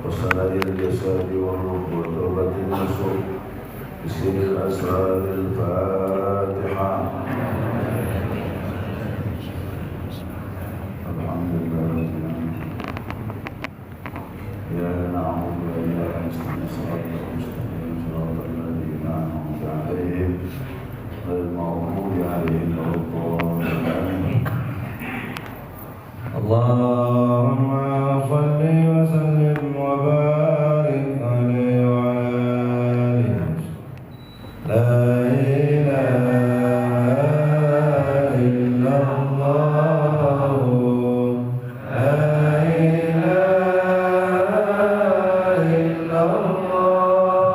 وسائر الجسد والروح وتربة النسور بسر الأسرار الفاتحة. الحمد لله رب العالمين. إياك نعبد وإياك نستعين صراط المستقيم صراط الذين أنعمت عليهم غير المغضوب عليهم ولا الضالين. اللهم صل وسلم وبارك عليه وعلى آله. لا إله إلا الله. لا إله إلا الله.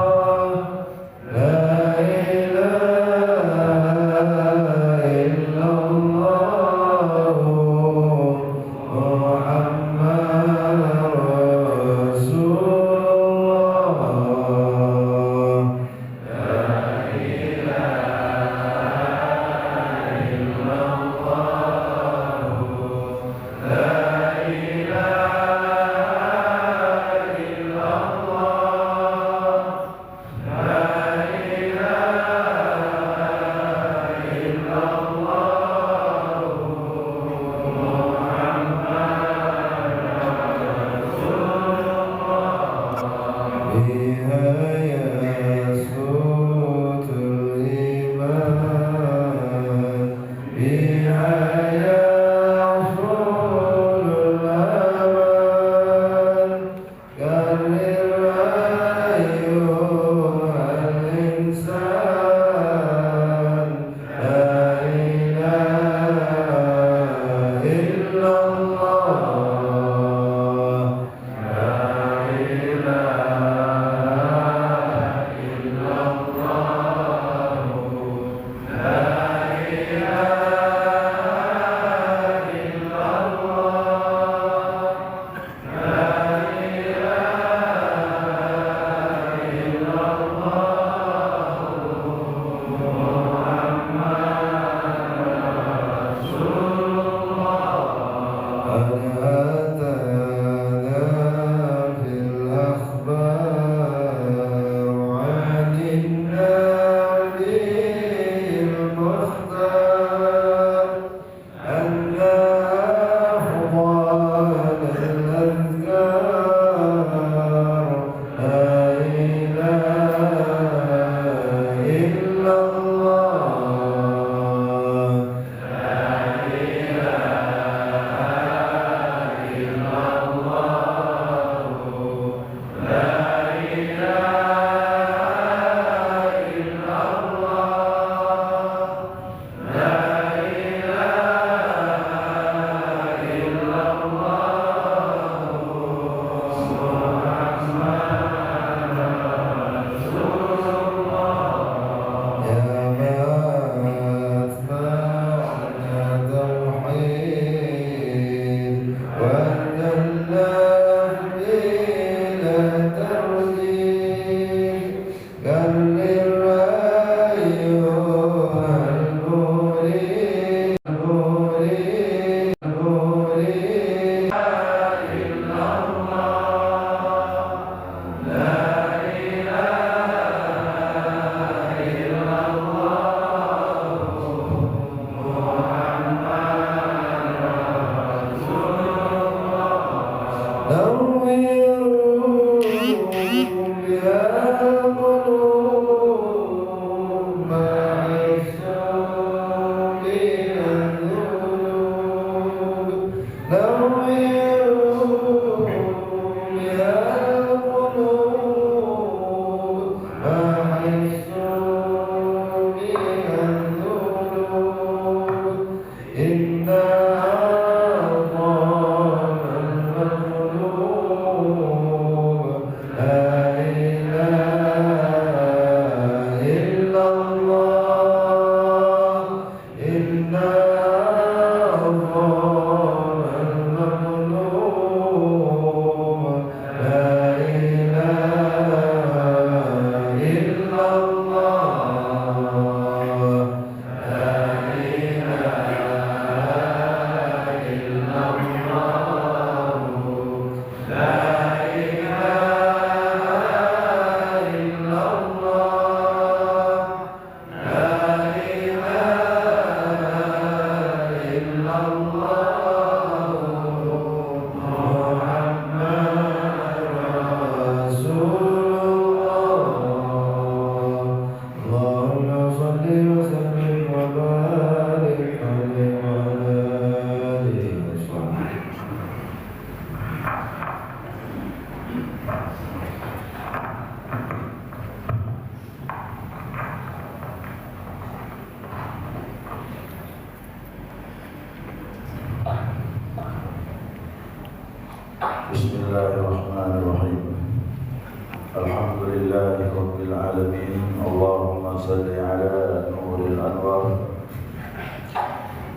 العالمين. اللهم صل على نور الأنوار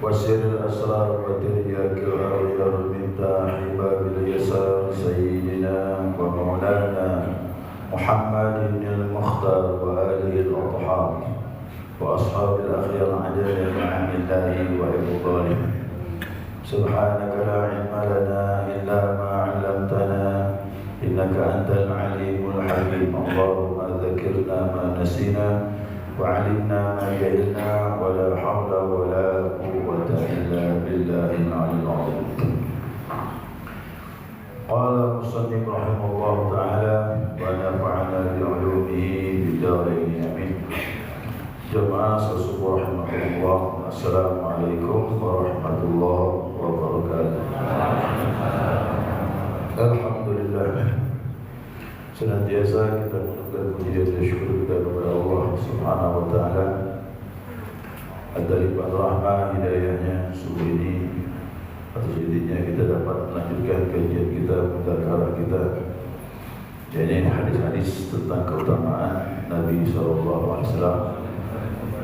وسر الأسرار وترياك الأغيار مفتاح باب اليسار سيدنا ومولانا محمد المختار وآله الأطهار وأصحاب الأخيار عدد عن الله وإفضاله. سبحانك لا علم لنا إلا ما علمتنا إنك أنت العليم الحكيم. اللهم ذكرنا ما نسينا وعلمنا ما جهلنا ولا حول ولا قوة إلا بالله العلي العظيم. قال المصنف رحمه الله تعالى ونفعنا بعلومه بالدارين آمين. Jemaah sesubuh rahimahullah, assalamualaikum warahmatullahi wabarakatuh. Alhamdulillah, senantiasa kita mengucapkan puji dan syukur kita kepada Allah Subhanahu wa taala atas limpahan rahmat hidayahnya subuh ini. Atas izninya kita dapat melanjutkan kajian kita, mudzakarah kita. Jadi hadis-hadis tentang keutamaan Nabi sallallahu alaihi wasallam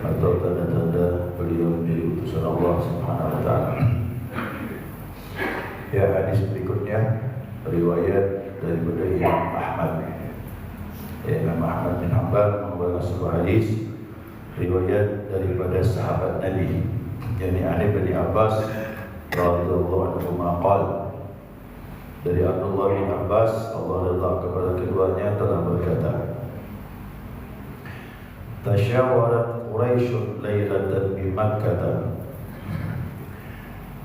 atau tanda-tanda beliau menjadi utusan Allah Subhanahu wa taala. Ya, hadis berikutnya riwayat daripada Imam Ahmad. Imam Ahmad bin Hanbal membawa sebuah hadis riwayat daripada sahabat Nabi, yakni Ali bin Abbas radhiyallahu anhu qala, dari Abdullah bin Abbas, Allah ridha kepada keduanya, telah berkata, tasyawarat Quraisy lailatan bi Makkah.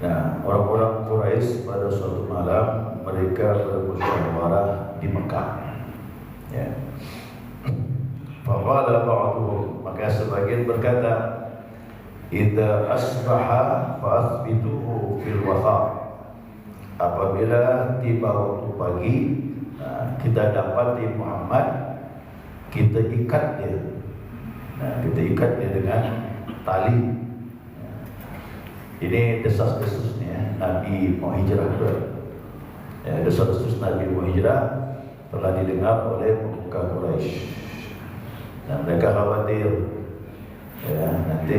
Nah, orang-orang Quraisy pada suatu malam mereka bermusyawarah di Mekah. Ya. Faqala ba'duhum, maka sebagian berkata, idza asbaha fa'athbituhu fil wafa. Apabila tiba waktu pagi, kita dapati Muhammad, kita ikat dia. Kita ikat dia dengan tali. Ini desas-desusnya Nabi mau hijrah. Desas-desus Nabi mau hijrah telah didengar oleh pemuka Quraisy. Dan mereka khawatir nanti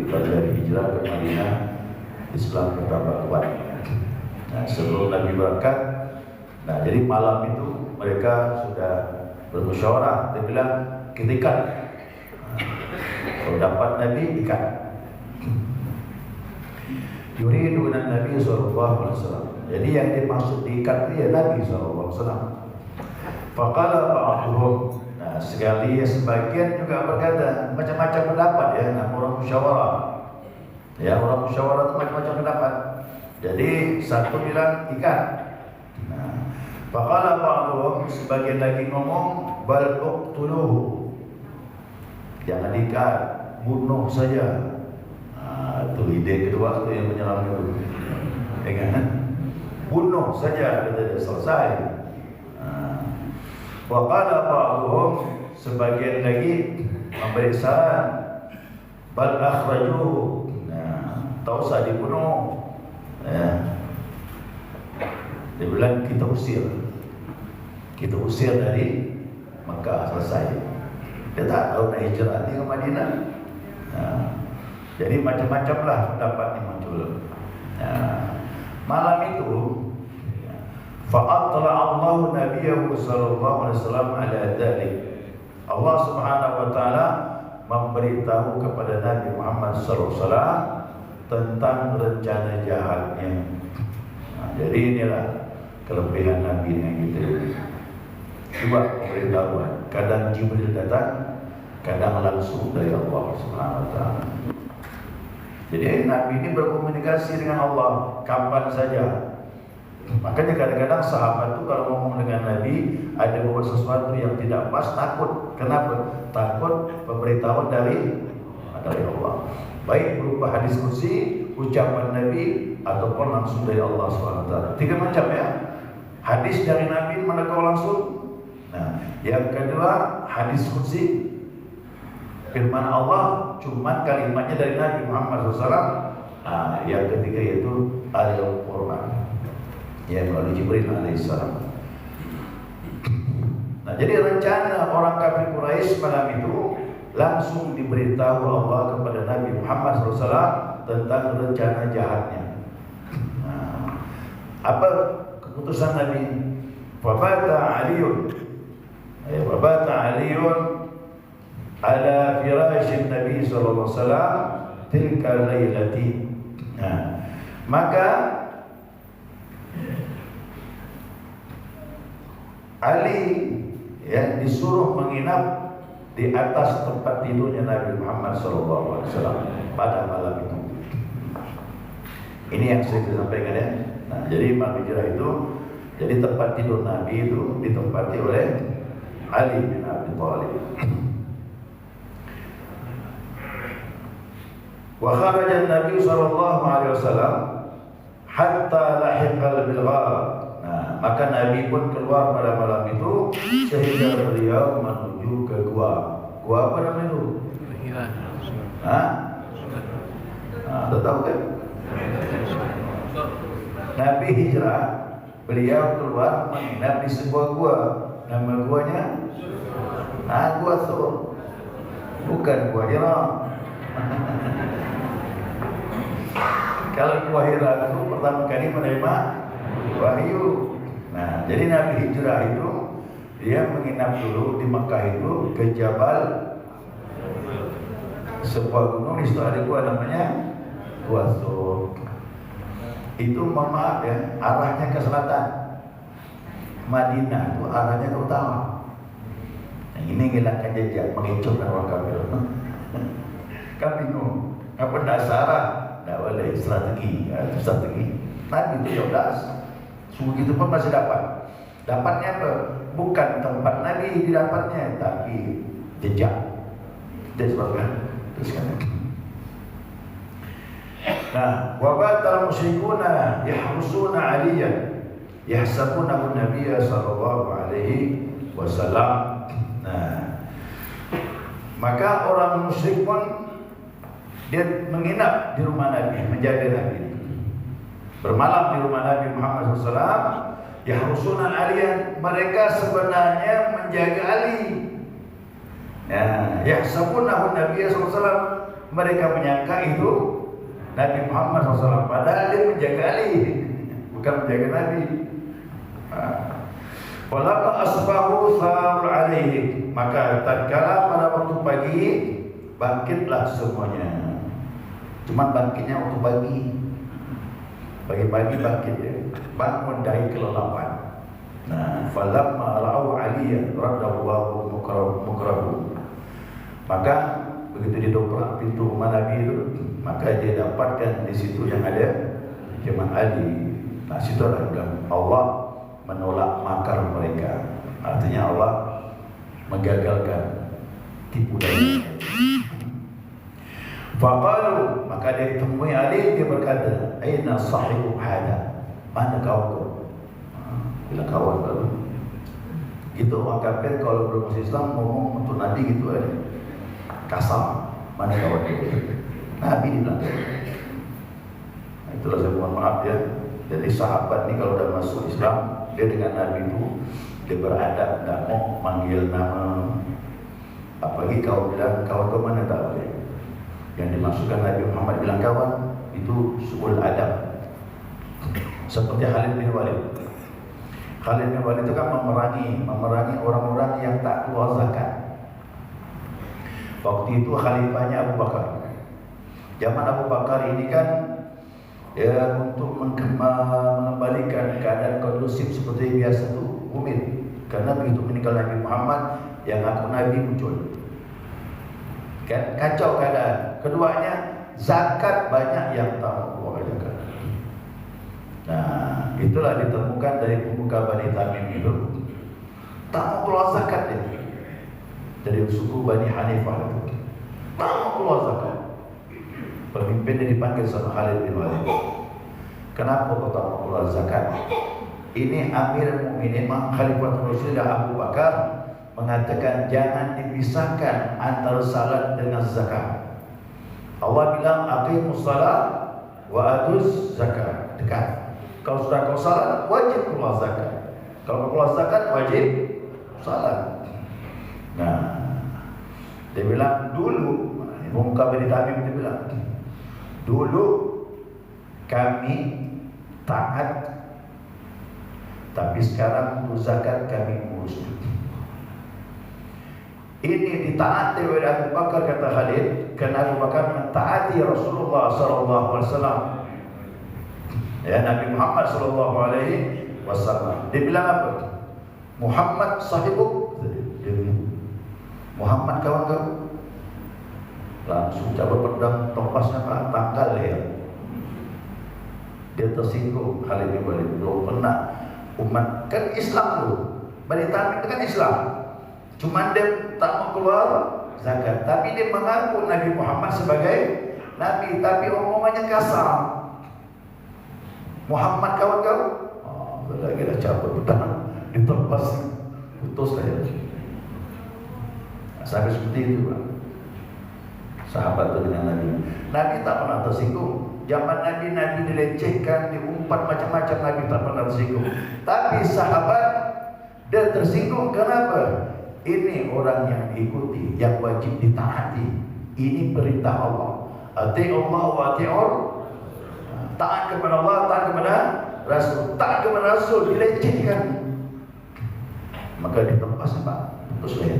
pada hijrah ke Madinah Islam bertambah kuat. Sebelum Nabi berangkat, jadi malam itu mereka sudah bermusyawarah. Dia bilang, kita ikat. Kalau dapat Nabi, ikat. Yuriduna Nabi SAW. Jadi yang dimaksud diikat itu ya Nabi SAW. Faqala ba'duhum. Sekali sebagian juga berkata, macam-macam pendapat ya, orang musyawarah. Ya, orang musyawarah itu macam-macam pendapat. Jadi satu bilang ikat. Faqala ba'duhum, sebagian lagi ngomong, bal uqtuluhu. Jangan ikat, bunuh saja. Itu ide kedua itu yang menyerang itu. Ya kan? Bunuh saja, kata dia, selesai. Wa qala ba'dhum, sebagian lagi memberi saran, bal akhrajuhu. Tak usah dibunuh. Dia bilang kita usir. Kita usir dari Mekah, selesai. Dia tak tahu nak hijrah ke Madinah. Jadi macam-macam lah pendapat yang muncul. Malam itu fa'atla Allah Nabiyahu sallallahu alaihi wasallam ala dzalik. Allah Subhanahu wa taala memberitahu kepada Nabi Muhammad sallallahu alaihi wasallam tentang rencana jahatnya. Jadi inilah kelebihan Nabi yang gitu. Dua pemberitahuan, kadang Jibril datang, kadang langsung dari Allah Subhanahu wa taala. Jadi Nabi ini berkomunikasi dengan Allah kapan saja. Makanya kadang-kadang sahabat itu kalau ngomong dengan Nabi ada beberapa sesuatu yang tidak pas, takut. Kenapa? Takut pemberitahuan dari Allah. Baik berupa hadis kursi, ucapan Nabi, ataupun langsung dari Allah SWT. Tiga macam ya. Hadis dari Nabi manakah langsung. Yang kedua hadis kursi, firman Allah, cuma kalimatnya dari Nabi Muhammad SAW. Yang ketiga yaitu Al-Quran, ya, melalui Jibril alaihissalam. Nah, jadi rencana orang kafir Quraisy malam itu langsung diberitahu Allah kepada Nabi Muhammad SAW tentang rencana jahatnya. Nah, apa keputusan Nabi? Fabata Aliun, ala firashin Nabi SAW tilka lailati. Nah, maka Ali disuruh menginap di atas tempat tidurnya Nabi Muhammad SAW pada malam itu. Ini yang saya sampaikan ya. Nah, jadi malam hijrah itu, jadi tempat tidur Nabi itu ditempati oleh Ali bin Abi Thalib. Wa kharaja Nabi SAW hatta lahiqal bil ghar. Nah, maka Nabi pun keluar pada malam itu sehingga beliau menuju ke gua. Gua apa namanya itu? Hah? Nah, tahu kan? Nabi hijrah, beliau keluar menginap di sebuah gua. Nama guanya? Gua Thur. Bukan Gua Hira. Kalau Gua Hira itu pertama kali menerima wahyu. Nah, jadi Nabi hijrah itu dia menginap dulu di Mekah itu ke Jabal, sebuah gunung di situ ada gua namanya Gua Thur. Itu mohon maaf ya, arahnya ke selatan. Madinah itu arahnya ke utara. Nah, ini menghilangkan jejak, mengecohkan orang kafir. Kan bingung, apa dasar? Tidak boleh, strategi, itu strategi. Nabi itu 12. Begitu pun masih dapat. Dapatnya apa? Bukan tempat Nabi didapatnya, tapi jejak. Jadi sebabkan teruskan. Nah, wabatal musyrikuna yahrusuna aliyan yahsabunahu nabiyya sallallahu alaihi wasallam. Nah, maka orang musyrik pun dia menginap di rumah Nabi, menjaga Nabi, bermalam di rumah Nabi Muhammad SAW. Yahrusuna aliyan, mereka sebenarnya menjaga Ali. Yahsabunahu nabiyya sallallahu alaihi wasallam, mereka menyangka itu Nabi Muhammad SAW, padahal dia menjaga Ali, bukan menjaga Nabi. Walamma asbahu saru alaihi, maka tatkala pada waktu pagi bangkitlah semuanya. Cuma bangkitnya waktu pagi, pagi-pagi bangkit ya, bangun dari kelelapan. Nah, falamma ra'au aliyan radallahu mukrabu, maka begitu didobrak pintu rumah Nabi itu, maka dia dapatkan di situ yang ada jemaah Ali. Nah, situ ada Allah menolak makar mereka. Artinya Allah menggagalkan tipu daya. Faqalu, maka dia temui Ali, dia berkata, aina sahibu hada? Mana kawan? Bila kawan baru. Itu orang kafir kalau belum masuk Islam ngomong untuk Nabi gitu aja. Kasar, mana kawan dia? Nabi bilang. Nah, itulah saya mohon maaf ya. Jadi sahabat ni kalau dah masuk Islam, dia dengan Nabi itu dia beradab, tak mau manggil nama. Apalagi kau bilang kawan ke mana tak boleh. Yang dimaksudkan Nabi Muhammad bilang kawan itu suul adab. Seperti Khalid bin Walid. Khalid bin Walid itu kan memerangi orang-orang yang tak keluar zakat. Waktu itu khalifahnya Abu Bakar. Zaman Abu Bakar ini kan untuk mengembalikan keadaan kondusif seperti biasa itu rumit. Karena begitu meninggal Nabi Muhammad, yang ngaku Nabi muncul. Kan kacau keadaan. Keduanya zakat banyak yang tak keluar zakat. Nah, itulah ditemukan dari pemuka Bani Tamim itu. Tak mau keluar zakat dia. Dari suku Bani Hanifah itu. Tak mau keluar zakat. Pemimpinnya dipanggil sama Khalid bin Walid. Kenapa kau tak mau keluar zakat? Ini Amir Mukminin Khalifah Rasulullah Abu Bakar mengatakan jangan dipisahkan antara salat dengan zakat. Allah bilang aqimus salat wa atuz zakat. Dekat. Kalau sudah kau salat wajib keluar zakat. Kalau keluar zakat wajib salat. Nah, dia bilang dulu, muka bin Tamim dia bilang, dulu kami taat, tapi sekarang untuk zakat kami ngurus. Ini ditaati oleh Abu Bakar, kata Khalid, kerana Abu Bakar mentaati Rasulullah SAW. Ya, Nabi Muhammad SAW. Dia bilang apa? Muhammad sahibuk. Dia bilang, Muhammad kawan kau. Langsung coba pedang topasnya Pak, tangkal dia. Dia tersinggung. Khalid bin Walid, belum pernah umat kan Islam tu. Bani Tamim itu kan Islam. Cuma dia tak mau keluar zakat, tapi dia mengaku Nabi Muhammad sebagai Nabi, tapi omongannya kasar. Muhammad kawan kau. Lagi dah cabut pedang, ditepas, putus saja. Sampai seperti itu, Pak. Sahabat itu dengan Nabi. Nabi tak pernah tersinggung. Zaman Nabi dilecehkan, diumpat macam-macam, Nabi tak pernah tersinggung. Tapi sahabat dia tersinggung. Kenapa? Ini orang yang diikuti, yang wajib ditaati. Ini perintah Allah. Ati'ullah wa ati'ur. Taat kepada Allah, taat kepada Rasul. Taat kepada Rasul dilecehkan, maka ditepas, Pak, putus leher.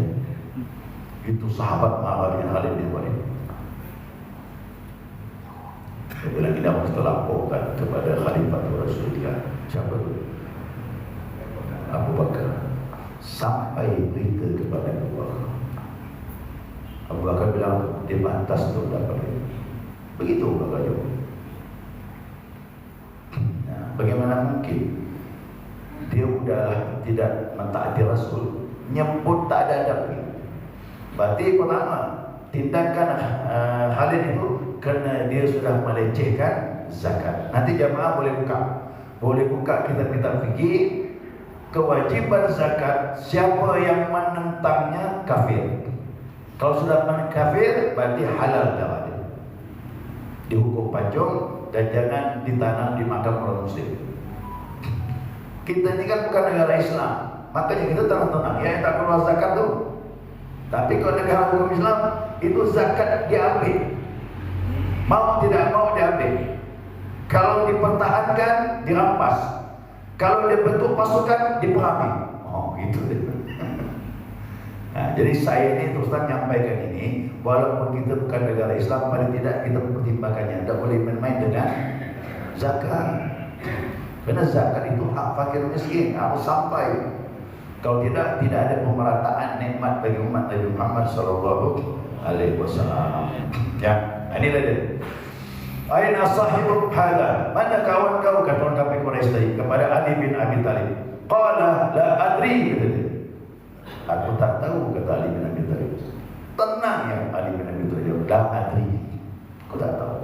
Itu sahabat Khalid bin Walid. Dia bilang kita harus laporkan kepada Khalifah Rasulullah. Siapa itu? Abu Bakar. Sampai berita kepada Abu Bakar. Abu Bakar bilang dia pantas untuk dapat itu. Begitu Abu Bakar jawab. Nah, bagaimana mungkin dia sudah tidak mentaati Rasul, nyebut tak ada adab. Berarti pertama tindakan Khalid itu kerana dia sudah melecehkan zakat. Nanti jamaah boleh buka kitab-kitab fikih. Kewajiban zakat, siapa yang menentangnya kafir. Kalau sudah kafir, berarti halal darah dia. Dihukum pancung dan jangan ditanam di makam orang muslim. Kita ini kan bukan negara Islam, makanya kita tenang-tenang ya, tak keluar zakat tu. Tapi kalau negara hukum Islam, itu zakat diambil. Mau tidak mau diambil. Kalau dipertahankan, dirampas. Kalau dia bentuk pasukan, diperangi. Oh, gitu deh. Nah, jadi saya ini terus terang menyampaikan ini, walaupun kita bukan negara Islam, paling tidak kita mempertimbangkannya. Tidak boleh main-main dengan zakat. Karena zakat itu hak fakir miskin, harus sampai. Kalau tidak ada pemerataan nikmat bagi umat Nabi Muhammad SAW. Ya, inilah dia. Aina sahibuk hadha? Mana kawan kau, kata orang kafir Quraisy tadi kepada Ali bin Abi Thalib. Qala la adri, kata dia. Aku tak tahu, kata Ali bin Abi Thalib. Tenang ya, Ali bin Abi Thalib. La adri. Aku tak tahu.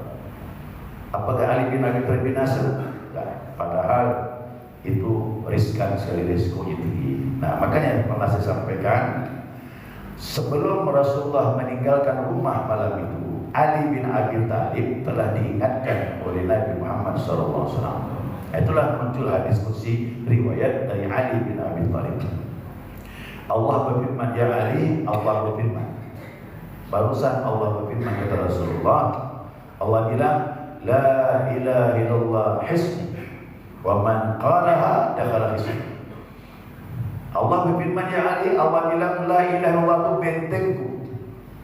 Apakah Ali bin Abi Thalib binasa? Padahal itu riskan sekali, risikonya tinggi. Nah, makanya pernah saya sampaikan, sebelum Rasulullah meninggalkan rumah malam itu, Ali bin Abi Thalib telah diingatkan oleh Nabi Muhammad SAW. Itulah muncul diskusi riwayat dari Ali bin Abi Thalib. Allah berfirman, ya Ali, Allah berfirman. Barusan Allah berfirman kepada Rasulullah. Allah bilang, la ilaha illallah hisni, wa man qalaha dakhala hisni. Allah berfirman, ya Ali, Allah bilang la ilaha illallah itu bentengku.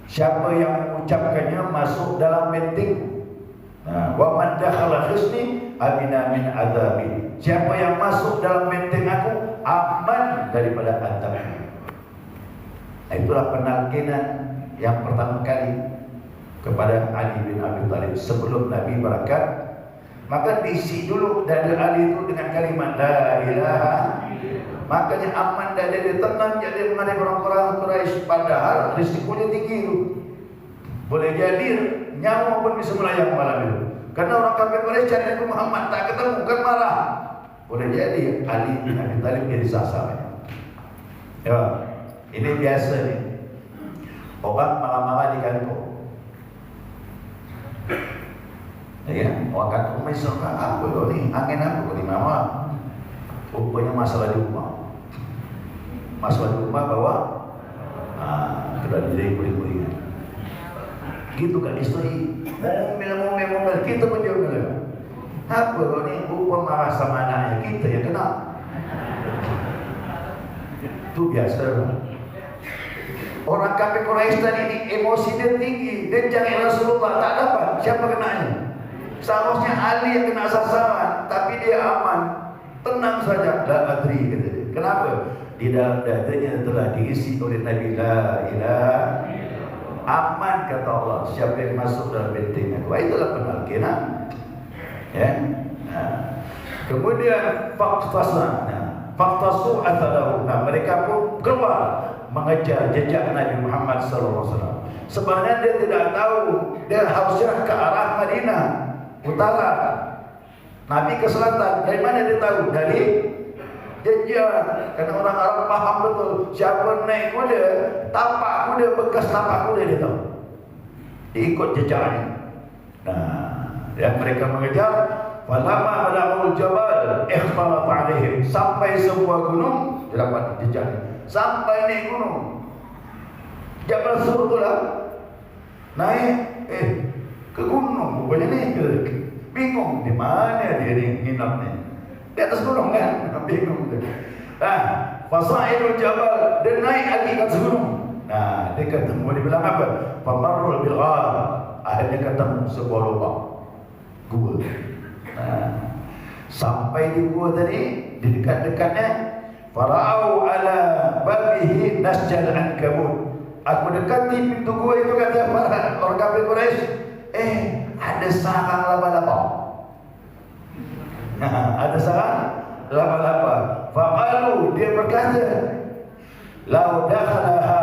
Siapa yang mengucapkannya masuk dalam bentengku. Nah, wa man dakhala hisni amina min adzabi. Siapa yang masuk dalam benteng aku aman daripada azab. Nah, itulah penalkinan yang pertama kali kepada Ali bin Abi Thalib sebelum Nabi berangkat. Maka diisi dulu dada Ali itu dengan kalimat la ilaha. Makanya aman dan dia tenang, jadi menghadapi orang-orang Quraisy, padahal risikonya tinggi itu. Boleh jadi nyawa pun bisa melayang malam itu. Karena orang kafir Quraisy cari Nabi Muhammad tak ketemu, kan marah. Boleh jadi Ali bin Abi Thalib jadi sasaran. Ya, ini biasa nih. Orang marah-marah di kantor. Ya, orang kantor misalkan apa ni? Angin apa kau ni marah? Rupanya masalah di rumah. masuk rumah bawa sudah jadi kuring-kuringan. Gitu kan istri, momen kita pun dia bilang, apa kau ni upah marah sama anaknya kita yang kena. Itu biasa. Orang kafir Quraisy tadi ini emosi dia tinggi, dia jangan Rasulullah tak dapat. Siapa kenanya? Seharusnya Ali yang kena sasaran, tapi dia aman, tenang saja. La adri kata dia. Kenapa? Di dalam dadanya telah diisi oleh Nabi la ilaha aman kata Allah. Siapa yang masuk dalam benteng aku, itulah penalkinan. Ya. Kemudian faktasu athalahu. Mereka pun keluar mengejar jejak Nabi Muhammad SAW. Sebenarnya dia tidak tahu dia harusnya ke arah Madinah utara, Nabi ke selatan. Dari mana dia tahu? Dari jejak. Karena orang Arab paham betul siapa naik kuda, tapak kuda, bekas tapak kuda dia tahu. Dia ikut jejaknya. Yang mereka mengejar, falamma balagul jabal ikhtalat alaihim, sampai sebuah gunung dia dapat jejaknya. Sampai naik gunung Jabal Sur tu lah, naik ke gunung rupanya ni. Bingung di mana dia ni nginap ni, di atas gunung kan. Bingung tu. Fasaidul jabal, dia naik lagi ke atas gunung. Dia ketemu, dia bilang apa? Famarrul bil ghar, akhirnya ketemu sebuah lubang gua. Sampai di gua tadi, di dekat-dekatnya, fara'au ala babihi nasjal ankabut. Aku dekati pintu gua itu, kata orang kafir Quraisy, ada sarang laba-laba. Ada sarang laba-laba. Faqalu, dia berkata, lau dakhalaha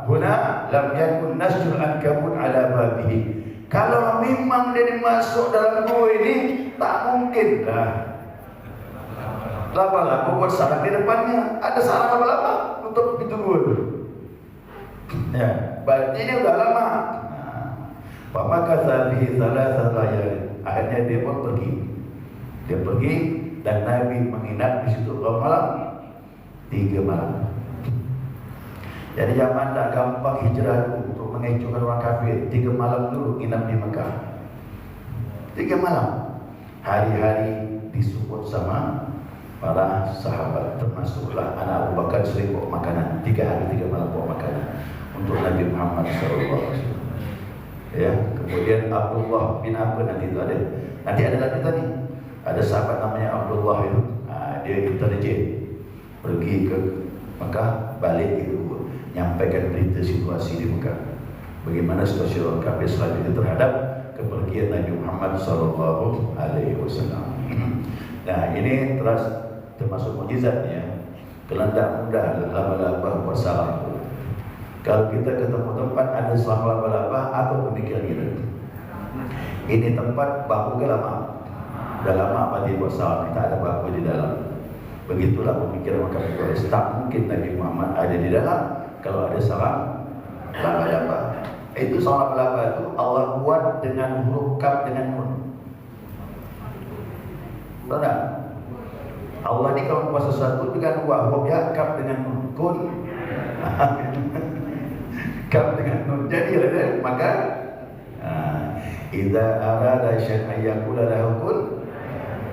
huna lam yakun nasjul ankabut ala babihi. Kalau memang dia masuk dalam gua ini, tak mungkin lah laba-laba buat sarang di depannya. Ada sarang laba-laba untuk pintu gua tu. Ya, berarti ini udah lama. Famakatha bihi thalathata layalin. Akhirnya dia pun pergi. Dia pergi dan Nabi menginap di situ berapa malam? 3 malam. Jadi zaman tak gampang hijrah untuk mengecohkan orang kafir. 3 malam dulu nginap di Mekah. 3 malam. Hari-hari disupport sama para sahabat, termasuklah anak Abu Bakar sering bawa makanan. 3 hari 3 malam bawa makanan untuk Nabi Muhammad SAW. Ya, kemudian Abdullah bin apa nanti itu ada. Nanti ada lagi tadi. Ada sahabat namanya Abdullah itu. Dia intelijen. Pergi ke Mekah, balik itu nyampaikan berita situasi di Mekah. Bagaimana situasi orang kafir selanjutnya terhadap kepergian Nabi Muhammad SAW. Nah, ini termasuk mukjizatnya. Kelendak mudah laba-laba bersarang. Kalau kita ketemu tempat ada sarang laba-laba, apa pemikiran kita? Ini tempat baku ke lama? Dah lama apa dia buat sarang, tak ada baku di dalam. Begitulah pemikiran orang kafir. Tak mungkin Nabi Muhammad ada di dalam kalau ada sarang laba-laba. Itu sarang laba-laba itu Allah buat dengan huruf kaf dengan nun. Betul tak? Allah ni kalau buat sesuatu dengan huruf ya, kaf dengan nun, kun. Kaf dengan nun. Jadi ada maka idza arada syai'an yaqula lahu kun.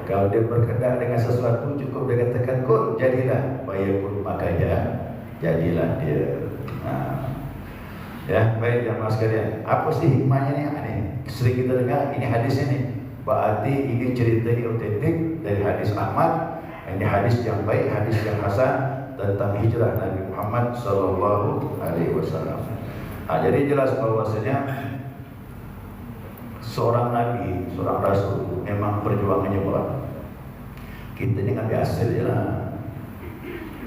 Kalau dia berkehendak dengan sesuatu cukup dia katakan kun, jadilah. Bayakun maka jadilah dia. Ya, baik jemaah sekalian. Apa sih hikmahnya ni? Sering kita dengar ini hadis ini. Berarti ini cerita ini autentik dari hadis Ahmad. Ini hadis yang baik, hadis yang hasan tentang hijrah Nabi Muhammad SAW. Jadi jelas bahwasanya seorang nabi, seorang rasul memang perjuangannya berat. Kita ini kan biasa je lah.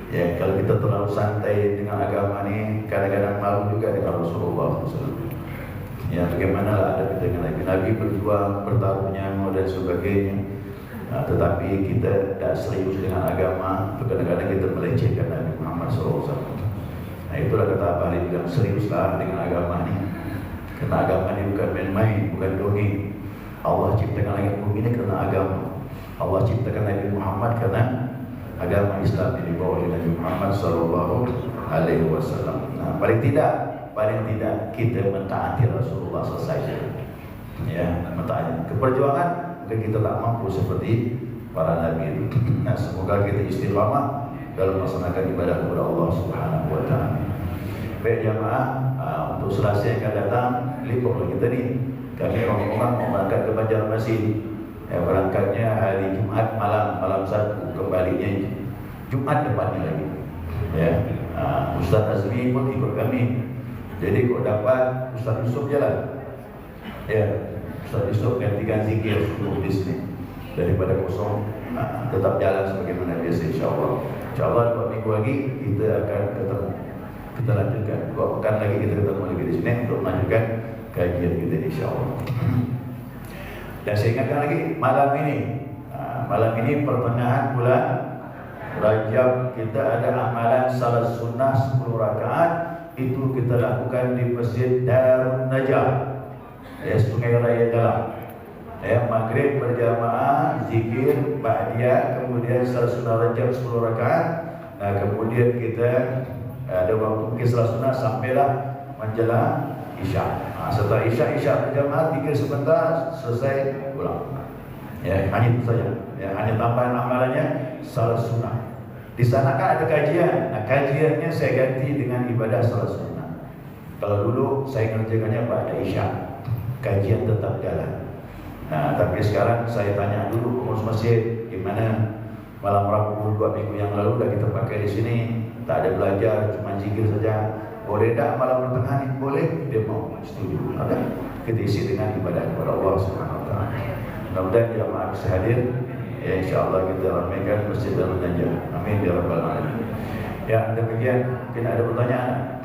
Ya, kalau kita terlalu santai dengan agama ni, kadang-kadang malu juga dengan Rasulullah SAW. Ya, bagaimana lah ada kita dengan Nabi berjuang, bertaruh nyawa dan sebagainya. Tetapi kita tak serius dengan agama, kadang-kadang kita melecehkan Nabi Muhammad SAW. Itulah kata Abah Ali bilang, seriuslah dengan agama ni. Kerana agama ni bukan main-main, bukan dongeng. Allah ciptakan langit bumi ni kerana agama. Allah ciptakan Nabi Muhammad kerana agama Islam yang dibawa oleh Nabi Muhammad sallallahu alaihi wasallam. Nah, paling tidak kita mentaati Rasulullah selesai. Ya, mentaati. Keperjuangan mungkin kita tak mampu seperti para nabi itu. Nah, semoga kita istiqamah dalam melaksanakan ibadah kepada Allah Subhanahu wa taala. Baik jamaah, untuk Selasa yang akan datang, libur kita ni. Kami orang-orang mau berangkat ke Banjarmasin. Berangkatnya hari Jumaat malam 1, kembalinya Jumaat depannya lagi. Ya, Ustaz Azmi pun ikut kami. Jadi kalau dapat Ustaz Yusuf jalan. Ya, Ustaz Yusuf gantikan zikir untuk di sini. Daripada kosong, tetap jalan sebagaimana biasa insya-Allah. Insya-Allah 2 minggu lagi kita akan ketemu. Kita lanjutkan 2 pekan lagi kita ketemu lagi di sini untuk melanjutkan kajian kita insya-Allah. Dan saya ingatkan lagi malam ini pertengahan bulan Rajab kita ada amalan salat sunnah 10 rakaat itu kita lakukan di Masjid Darun Najah, Sungai Raya Dalam. Maghrib berjamaah, zikir, ba'diyah, kemudian salat sunnah Rajab 10 rakaat. Nah, kemudian kita ada waktu mungkin salat sunnah sampailah menjelang Isya. Setelah Isya berjamaah, zikir sebentar, selesai pulang. Ya, hanya itu saja. Ya, hanya tambahan amalannya salat sunnah. Di sana kan ada kajian. Nah, kajiannya saya ganti dengan ibadah salat sunnah. Kalau dulu saya ngerjakannya pada Isya, kajian tetap jalan. Nah, tapi sekarang saya tanya dulu pengurus masjid, gimana malam Rabu 2 minggu yang lalu dah kita pakai di sini, tak ada belajar, cuma zikir saja. Boleh tak malam pertengahan ini? Boleh, dia mau, setuju. Ada kita isi dengan ibadah kepada Allah Subhanahu wa taala. Mudah-mudahan jemaah bisa hadir. Ya, insya-Allah kita ramaikan Masjid Darun Najah. Amin ya rabbal alamin. Ya, demikian. Mungkin ada pertanyaan?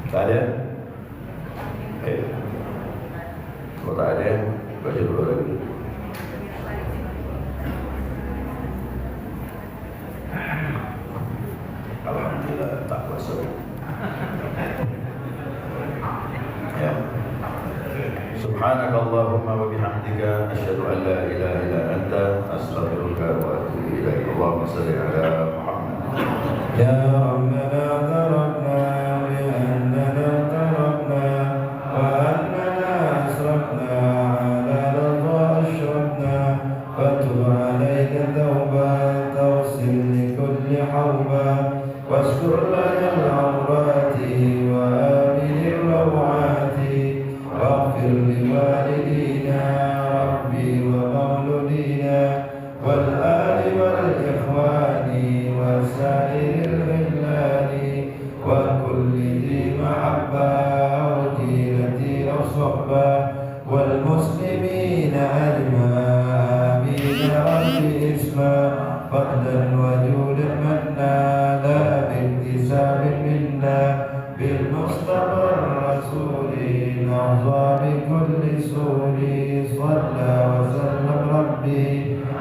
Tak ada? Kalau tak ada, baca dulu lagi. Alhamdulillah, tak kuasa. Ya. Subhanakallahumma wa bihamdika asyhadu an la ilaha illa anta astaghfiruka wa atubu ilaik. Allahumma shalli ala Muhammad. Ya Rabbana tarabna واستر لنا العورات وآمن الروعات واغفر لوالدينا ربي ومولودينا والآل والإخوان وسائر الغلان وكل ذي محبة وديرة أو صحبة والمسلمين أجمعين ربي اسما فضلا وجودا منا لا باكتساب منا بالمصطفى الرسول نرضى بكل سوري صلى وسلم ربي